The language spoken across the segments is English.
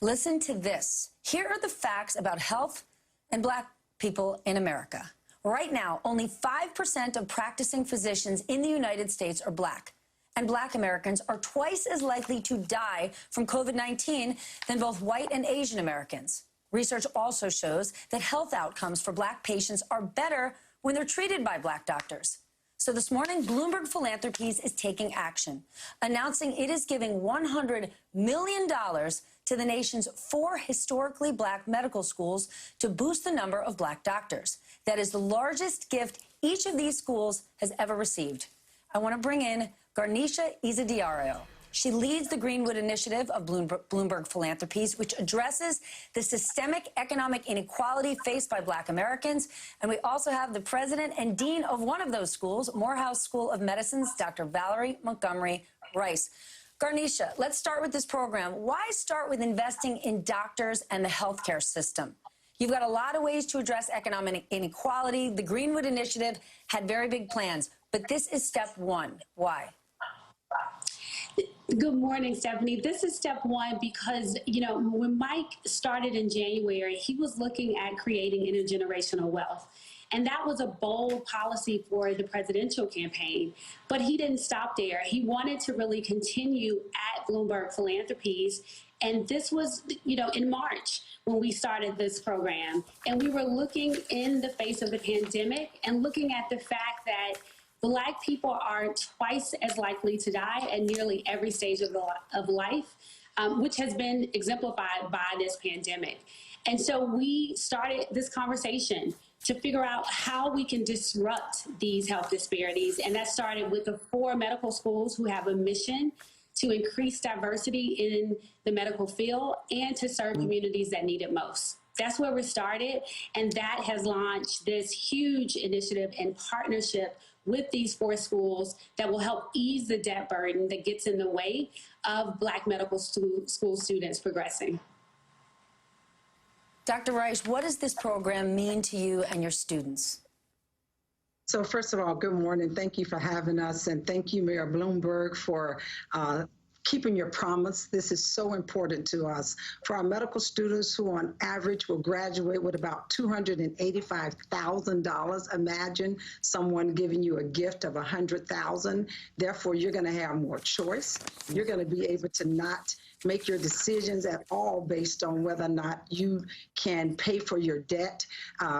Listen to this. Here are the facts about health and Black people in America. Right now, only 5% of practicing physicians in the United States are Black. And Black Americans are twice as likely to die from COVID-19 than both white and Asian Americans. Research also shows that health outcomes for Black patients are better when they're treated by Black doctors. So this morning, Bloomberg Philanthropies is taking action, announcing it is giving $100 million to the nation's 4 historically Black medical schools to boost the number of Black doctors. That is the largest gift each of these schools has ever received. I want to bring in Garnisha Izadiario. She leads the Greenwood Initiative of Bloomberg Philanthropies, which addresses the systemic economic inequality faced by Black Americans. And we also have the president and dean of one of those schools, Morehouse School of Medicine's Dr. Valerie Montgomery Rice. Garnisha, let's start with this program. Why start with investing in doctors and the healthcare system? You've got a lot of ways to address economic inequality. The Greenwood Initiative had very big plans, but this is step 1. Why? Good morning, Stephanie. This is step 1 because, when Mike started in January, he was looking at creating intergenerational wealth. And that was a bold policy for the presidential campaign. But he didn't stop there. He wanted to really continue at Bloomberg Philanthropies. And this was, in March when we started this program. And we were looking in the face of the pandemic and looking at the fact that Black people are twice as likely to die at nearly every stage of life, which has been exemplified by this pandemic. And so we started this conversation to figure out how we can disrupt these health disparities. And that started with the 4 medical schools who have a mission to increase diversity in the medical field and to serve communities that need it most. That's where we started. And that has launched this huge initiative and partnership with these 4 schools that will help ease the debt burden that gets in the way of Black medical school students progressing. Dr. Rice, what does this program mean to you and your students? So first of all, good morning. Thank you for having us. And thank you, Mayor Bloomberg, for keeping your promise. This is so important to us. For our medical students who on average will graduate with about $285,000, imagine someone giving you a gift of $100,000. Therefore, you're going to have more choice. You're going to be able to not make your decisions at all based on whether or not you can pay for your debt,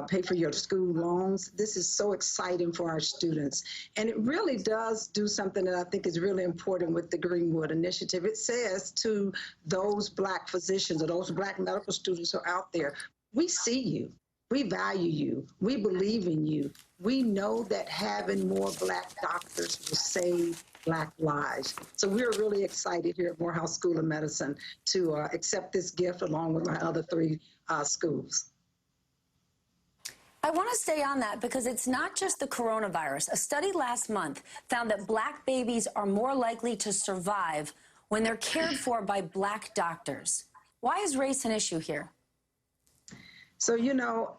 pay for your school loans. This is so exciting for our students. And it really does do something that I think is really important with the Greenwood Initiative. It says to those Black physicians or those Black medical students who are out there, we see you. We value you. We believe in you. We know that having more Black doctors will save Black lives. So we're really excited here at Morehouse School of Medicine to accept this gift along with my other 3 schools. I want to stay on that because it's not just the coronavirus. A study last month found that Black babies are more likely to survive when they're cared for by Black doctors. Why is race an issue here? So,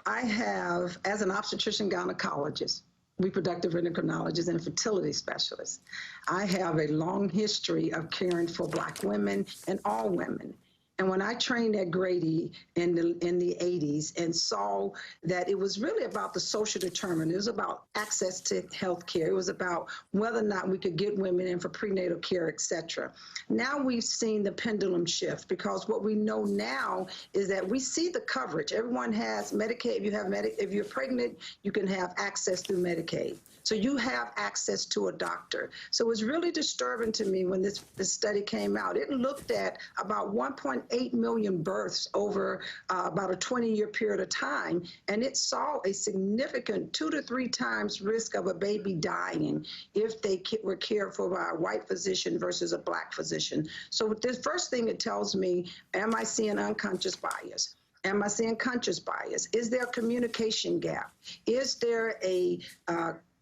I have, as an obstetrician gynecologist, reproductive endocrinologist, and a fertility specialist, I have a long history of caring for Black women and all women. And when I trained at Grady in the 80s and saw that it was really about the social determinant, it was about access to health care, it was about whether or not we could get women in for prenatal care, et cetera. Now we've seen the pendulum shift because what we know now is that we see the coverage. Everyone has Medicaid. If you're pregnant, you can have access through Medicaid. So you have access to a doctor. So it was really disturbing to me when this study came out. It looked at about 1.8 million births over about a 20-year period of time, and it saw a significant 2 to 3 times risk of a baby dying if they were cared for by a white physician versus a Black physician. So the first thing it tells me, am I seeing unconscious bias? Am I seeing conscious bias? Is there a communication gap? Is there a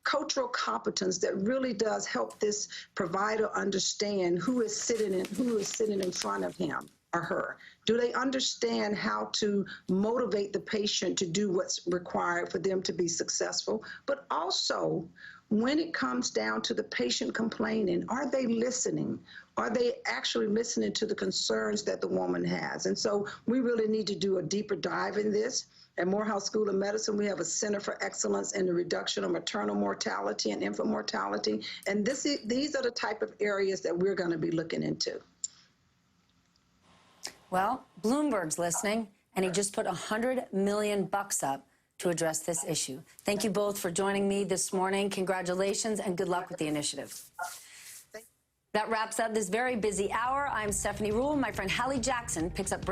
cultural competence that really does help this provider understand who is sitting in front of him or her? Do they understand how to motivate the patient to do what's required for them to be successful? But also, when it comes down to the patient complaining, are they listening? Are they actually listening to the concerns that the woman has? And so we really need to do a deeper dive in this. At Morehouse School of Medicine, we have a Center for Excellence in the Reduction of Maternal Mortality and Infant Mortality. And these are the type of areas that we're going to be looking into. Well, Bloomberg's listening, and he just put $100 million up to address this issue. Thank you both for joining me this morning. Congratulations and good luck with the initiative. That wraps up this very busy hour. I'm Stephanie Rule. My friend Hallie Jackson picks up